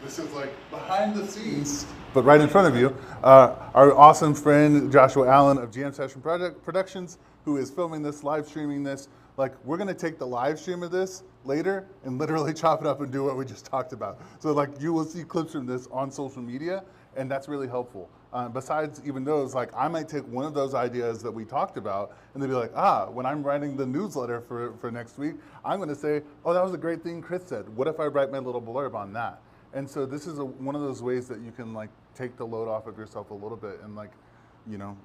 this is like behind the scenes, but right in front of you, our awesome friend Joshua Allen of GM Session Productions, who is filming this, live streaming this. Like, we're gonna take the live stream of this later and literally chop it up and do what we just talked about. So like, you will see clips from this on social media, and that's really helpful. Besides even those, like I might take one of those ideas that we talked about and they'd be like, when I'm writing the newsletter for next week, I'm gonna say, oh, that was a great thing Chris said. What if I write my little blurb on that? And so this is one of those ways that you can like take the load off of yourself a little bit, and like,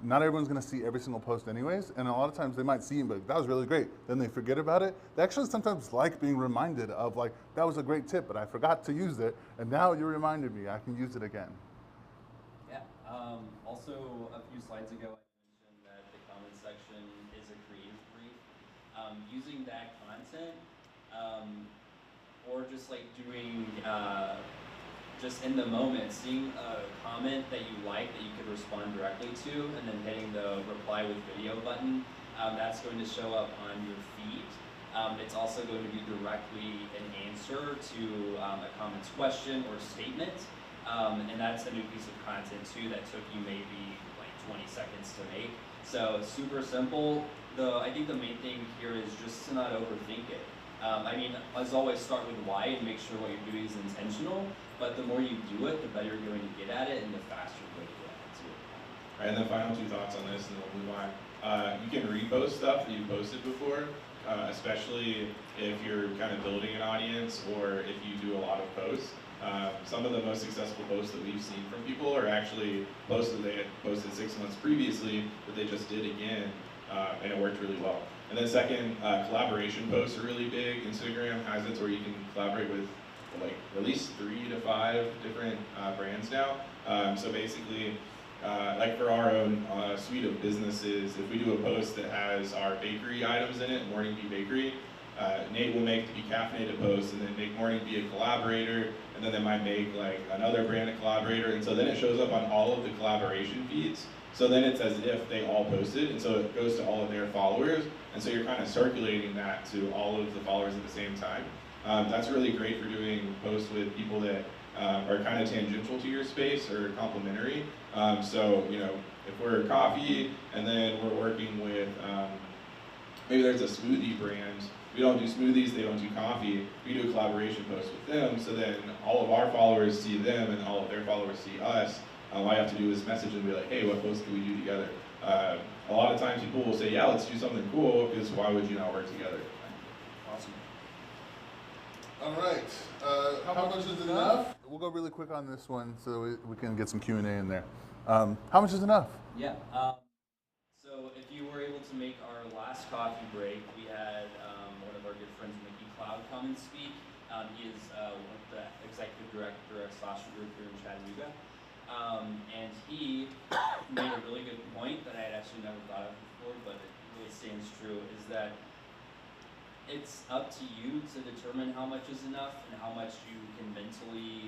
not everyone's gonna see every single post anyways, and a lot of times they might see it, but that was really great. Then they forget about it. They actually sometimes like being reminded of like, that was a great tip, but I forgot to use it, and now you reminded me, I can use it again. Also, a few slides ago, I mentioned that the comment section is a creative brief. Using that content, or just like doing, just in the moment, seeing a comment that you like that you could respond directly to, and then hitting the reply with video button, that's going to show up on your feed. It's also going to be directly an answer to a comment's question or statement. And that's a new piece of content too that took you maybe like 20 seconds to make. So super simple. I think the main thing here is just to not overthink it. As always, start with why and make sure what you're doing is intentional. But the more you do it, the better you're going to get at it, and the faster you're going to get at it too. All right, and then final 2 thoughts on this, and then we'll move on. You can repost stuff that you posted before, especially if you're kind of building an audience or if you do a lot of posts. Some of the most successful posts that we've seen from people are actually posts that they had posted 6 months previously that they just did again, and it worked really well. And then second, collaboration posts are really big. Instagram has it where you can collaborate with like at least 3 to 5 different brands now. So basically, like for our own suite of businesses, if we do a post that has our bakery items in it, Morning Bee Bakery, Nate will make the Be Caffeinated post and then make Morning Bee a collaborator, and then they might make like another brand a collaborator, and so then it shows up on all of the collaboration feeds. So then it's as if they all posted, and so it goes to all of their followers, and so you're kind of circulating that to all of the followers at the same time. That's really great for doing posts with people that are kind of tangential to your space or complementary. So if we're coffee and then we're working with maybe there's a smoothie brand. We don't do smoothies, they don't do coffee. We do a collaboration post with them, so then all of our followers see them and all of their followers see us. All I have to do is message and be like, hey, what post can we do together? A lot of times people will say, yeah, let's do something cool, because why would you not work together? Awesome. All right, how much is enough? We'll go really quick on this one so we can get some Q&A in there. How much is enough? Yeah. So if you were able to make our last coffee break, we had one of our good friends, Mickey Cloud, come and speak. He is one of the executive director of Sasha Group here in Chattanooga. And he made a really good point that I had actually never thought of before, but it really stands true, is that it's up to you to determine how much is enough and how much you can mentally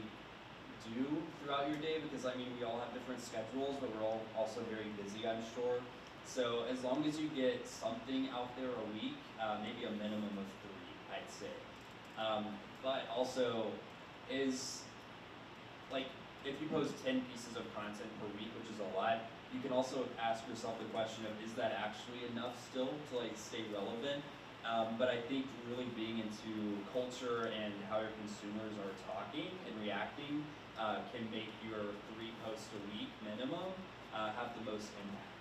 do throughout your day, because we all have different schedules, but we're all also very busy, I'm sure. So as long as you get something out there a week, maybe a minimum of 3, I'd say. But also is like, if you post 10 pieces of content per week, which is a lot, you can also ask yourself the question of, is that actually enough still to like stay relevant? But I think really being into culture and how your consumers are talking and reacting can make your 3 posts a week minimum have the most impact.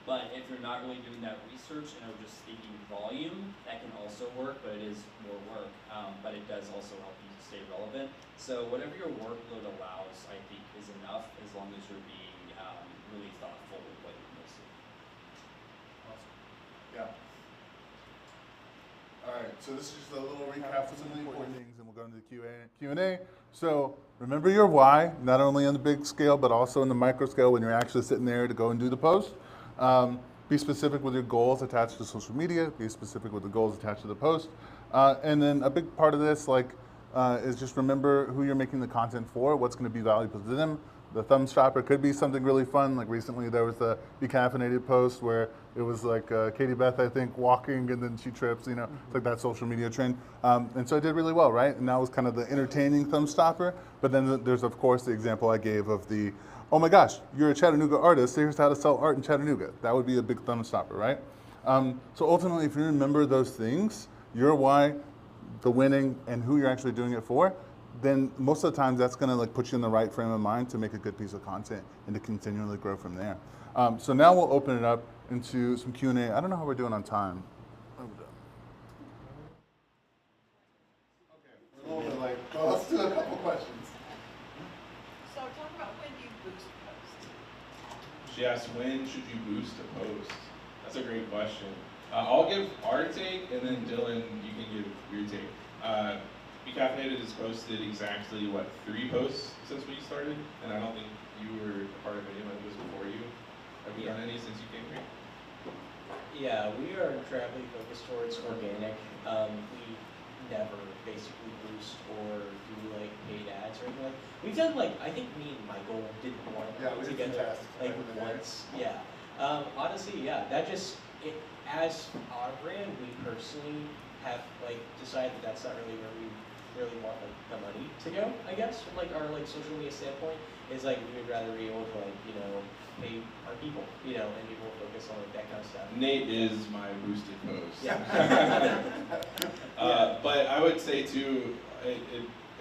But if you're not really doing that research and are just thinking volume, that can also work, but it is more work. But it does also help you to stay relevant. So whatever your workload allows, I think, is enough, as long as you're being really thoughtful with what you're posting. Awesome. Yeah. so this is just a little recap of some of the important things, and we'll go into the Q&A. So remember your why, not only on the big scale, but also in the micro scale when you're actually sitting there to go and do the post. Be specific with your goals attached to social media. Be specific with the goals attached to the post. And then a big part of this, is just remember who you're making the content for, what's going to be valuable to them. The thumb stopper could be something really fun. Like recently there was the Be Caffeinated post where it was like Katie Beth, I think, walking and then she trips, It's like that social media trend. And so it did really well, right? And that was kind of the entertaining thumb stopper. But then there's, of course, the example I gave of the, oh my gosh, you're a Chattanooga artist, here's how to sell art in Chattanooga. That would be a big thumb stopper, right? So ultimately, if you remember those things, your why, the winning, and who you're actually doing it for, then most of the time that's going to put you in the right frame of mind to make a good piece of content and to continually grow from there. So now we'll open it up into some Q&A. I don't know how we're doing on time. Okay, we're a little bit late. Well, let's do a couple questions. So talk about when do you boost posts? She asked, when should you boost a post? That's a great question. I'll give our take, and then Dylan, you can give your take. Be Caffeinated has posted exactly, 3 posts since we started? And I don't think you were a part of any of those before you. Have you done any since you came here? Yeah, we are incredibly focused towards organic. We never basically boost or do paid ads or anything we've done I think me and Michael did one together once. Yeah. Honestly, yeah, that just as our brand, we personally have decided that that's not really where we really want the money to go, I guess, from our social media standpoint, is we would rather be able to pay our people, and people focus on that kind of stuff. Nate is my boosted post. Yeah. But I would say too,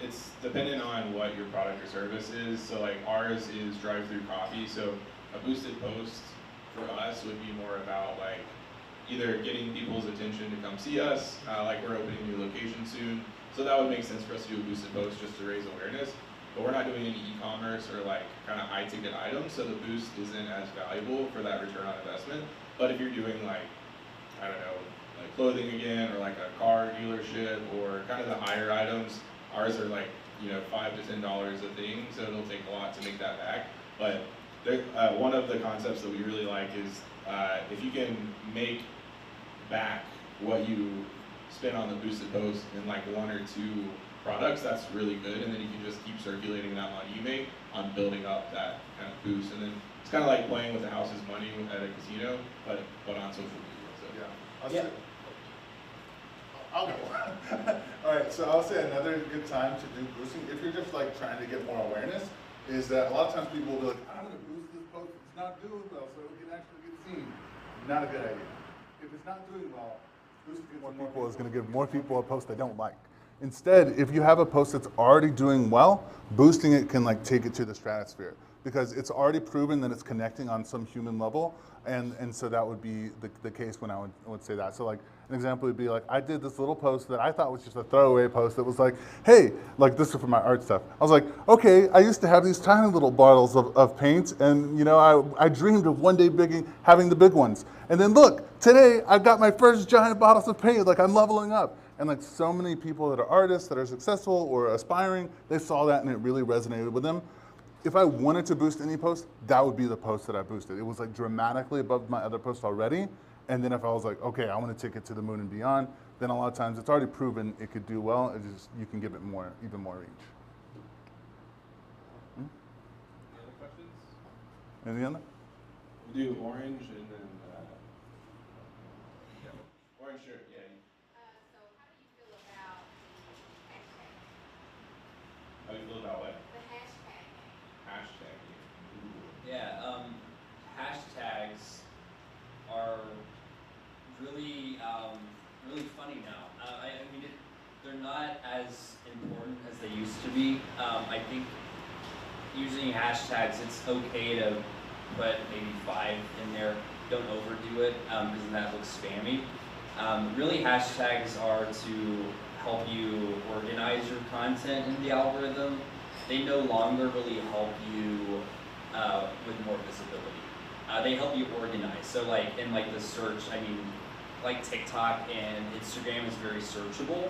it's dependent on what your product or service is. So ours is drive-through coffee. So a boosted post for us would be more about either getting people's attention to come see us, we're opening a new location soon. So that would make sense for us to do a boosted post just to raise awareness. But we're not doing any e-commerce or kind of high-ticket items, so the boost isn't as valuable for that return on investment. But if you're doing I don't know, clothing again, or a car dealership, or kind of the higher items, ours are $5 to $10 a thing, so it'll take a lot to make that back. But one of the concepts that we really like is if you can make back what you spend on the boosted post in 1 or 2 products, that's really good, and then you can just keep circulating that money you make on building up that kind of boost. And then it's kind of like playing with the house's money at a casino, but on social media. So. Yeah. I'll go. All right, so I'll say another good time to do boosting, if you're just trying to get more awareness, is that a lot of times people will be like, I'm going to boost this post, it's not doing well, so it can actually get seen. Not a good idea. If it's not doing well, boosting more people is going to give more people a post they don't like. Instead, if you have a post that's already doing well, boosting it can take it to the stratosphere, because it's already proven that it's connecting on some human level, and so that would be the case when I would say that. So an example would be I did this little post that I thought was just a throwaway post that was hey, this is for my art stuff. I was okay, I used to have these tiny little bottles of paint, and I dreamed of one day having the big ones. And then look, today I've got my first giant bottles of paint, I'm leveling up. And so many people that are artists, that are successful or aspiring, they saw that and it really resonated with them. If I wanted to boost any post, that would be the post that I boosted. It was dramatically above my other posts already. And then if I was okay, I want to take it to the moon and beyond, then a lot of times it's already proven it could do well. It's just, you can give it even more reach. Any other questions? Any other? We'll do orange and then orange shirt. Yeah. So how do you feel about the hashtag? How do you feel about what? The hashtag. Hashtag. Yeah, hashtags are really, really funny now. I mean, they're not as important as they used to be. I think using hashtags, it's okay to put maybe 5 in there. Don't overdo it, because then that looks spammy. Really, hashtags are to help you organize your content in the algorithm. They no longer really help you with more visibility. They help you organize. So in the search, I mean, like TikTok and Instagram is very searchable.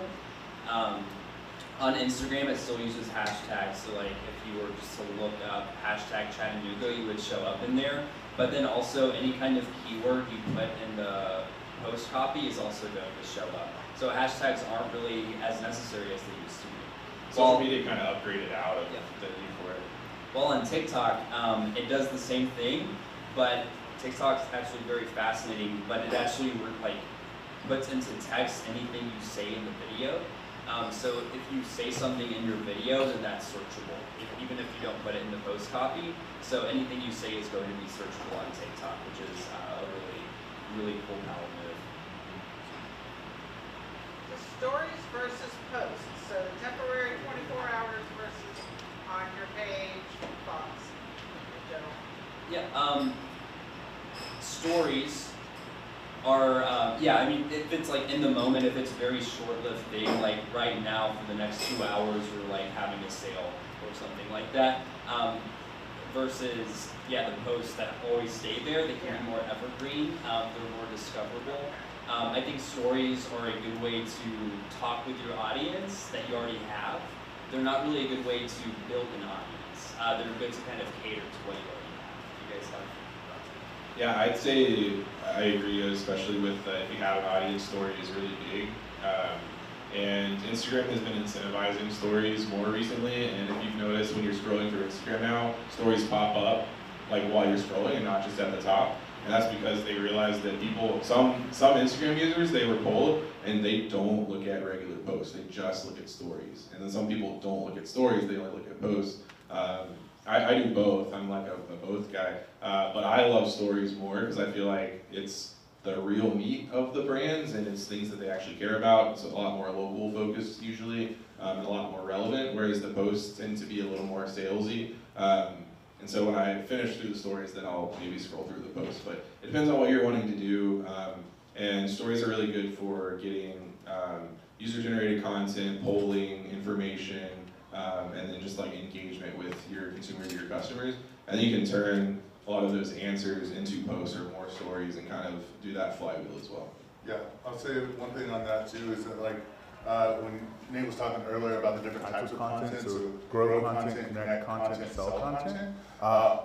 On Instagram, it still uses hashtags. So like if you were just to look up hashtag Chattanooga, you would show up in there. But then also any kind of keyword you put in the post copy is also going to show up. So hashtags aren't really as necessary as they used to be. Social media kind of upgraded out of the need for it. Well, on TikTok, it does the same thing, but TikTok's actually very fascinating. But it actually like puts into text anything you say in the video. So if you say something in your video, then that's searchable, even if you don't put it in the post copy. So anything you say is going to be searchable on TikTok, which is a really, really cool power move. The stories versus posts. So temporary 24 hours versus on your page, thoughts in general. Yeah, stories are, yeah, I mean, if it's like in the moment, if it's a very short-lived thing, like right now for the next 2 hours, we're like having a sale or something like that, versus, yeah, the posts that always stay there, they can be more evergreen, they're more discoverable. I think stories are a good way to talk with your audience that you already have. They're not really a good way to build an audience. They're good to kind of cater to what you already have. You guys have thoughts? Yeah, I'd say I agree, especially with if you have an audience, story is really big. And Instagram has been incentivizing stories more recently, and if you've noticed when you're scrolling through Instagram now, stories pop up like while you're scrolling and not just at the top. And that's because they realized that people, some Instagram users, they were polled and they don't look at regular posts, they just look at stories. And then some people don't look at stories, they only look at posts. I do both, I'm like a both guy, but I love stories more because I feel like it's the real meat of the brands and it's things that they actually care about. It's a lot more local focused usually, and a lot more relevant, whereas the posts tend to be a little more salesy. And so when I finish through the stories, then I'll maybe scroll through the posts. But it depends on what you're wanting to do. And stories are really good for getting user-generated content, polling, information, and then just like engagement with your consumers, your customers. And then you can turn a lot of those answers into posts or more stories and kind of do that flywheel as well. Yeah, I'll say one thing on that too is that like when Nate was talking earlier about the different types of content, so grow content, connect content, sell content,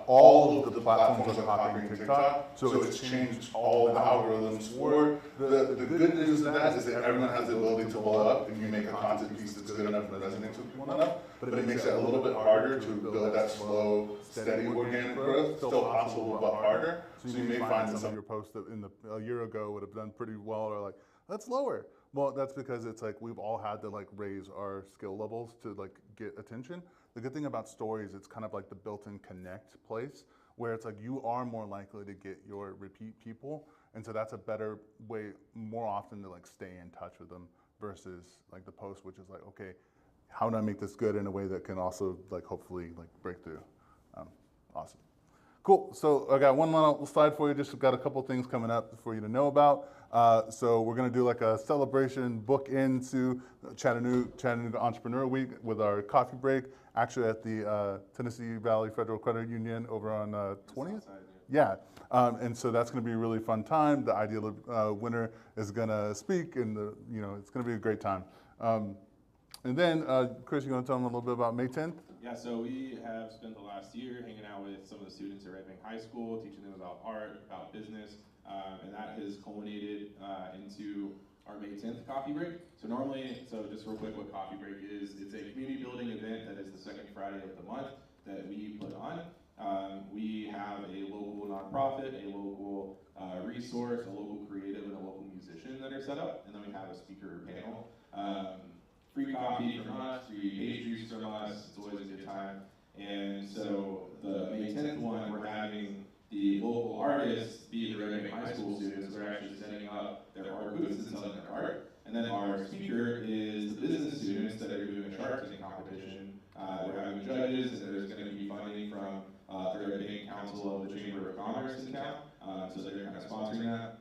all of the platforms are copying TikTok, so it's changed all the algorithms for. The good news of that is that everyone has the ability to blow up if you make a content piece that's good enough and resonates with people enough, but it makes it a little bit harder to build that slow, steady organic growth, still possible but harder. So you may find that some of your posts that a year ago would have done pretty well are like, that's lower. Well, that's because it's like we've all had to like raise our skill levels to like get attention. The good thing about stories, it's kind of like the built-in connect place where it's like you are more likely to get your repeat people. And so that's a better way more often to like stay in touch with them versus like the post, which is like, okay, how do I make this good in a way that can also like hopefully like break through? Awesome. Cool, so I got one little slide for you, just got a couple things coming up for you to know about. So we're gonna do like a celebration book into Chattanooga Entrepreneur Week with our coffee break, actually at the Tennessee Valley Federal Credit Union over on 20th? Yeah, and so that's gonna be a really fun time. The ideal winner is gonna speak and it's gonna be a great time. And then, Chris, you wanna tell them a little bit about May 10th? Yeah, so we have spent the last year hanging out with some of the students at Red Bank High School, teaching them about art, about business, and that has culminated into our May 10th coffee break. So just real quick what coffee break is, it's a community building event that is the second Friday of the month that we put on. We have a local nonprofit, a local resource, a local creative, and a local musician that are set up, and then we have a speaker panel. Free coffee from us, free pastries from us, it's always a good time. And so the May 10th one, we're having the local artists be the Red Bank High School students who are actually setting up their art booths and selling their art. And then our speaker is the business students that are doing a shark tank competition. We're having judges, and there's going to be funding from the Red Bank Council of the Chamber of Commerce in town, so they're kind of sponsoring that.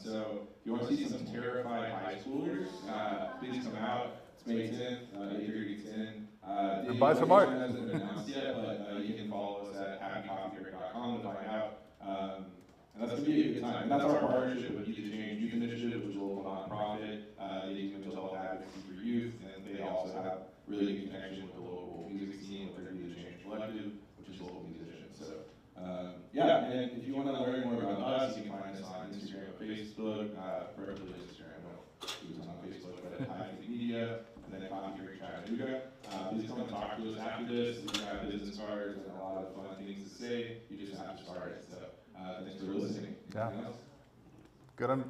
So if you want to see some terrified high schoolers, please come out. It's May 10th, 8:30 to 10. And buy some art. The hasn't been announced yet, but you can follow us at happycoffeebreak.com to find out. And that's going to be a good time. And that's our partnership with Be the Change Youth Initiative, which is a local nonprofit. They do mental health advocacy for youth, and they also have really good connection with the local music scene with their Be the Change Collective, which is local musicians. So, yeah, and if you want to learn more about us, you can find us on Instagram or Facebook, preferably Instagram. Well, it was on Facebook, but at HiveThink Media, and then Coffee Break Chattanooga. Please come and talk to us after this. We have business cards and a lot of fun things to say. You just have to start it. So, thanks for listening. Yeah. Anything else?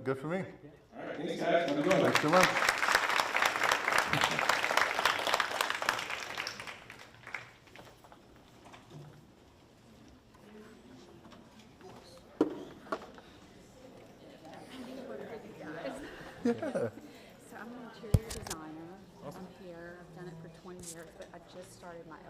Good for me. All right, thanks guys. Have a good one. Thanks so much. Yeah. So I'm an interior designer. I'm here. I've done it for 20 years, but I just started my LLC.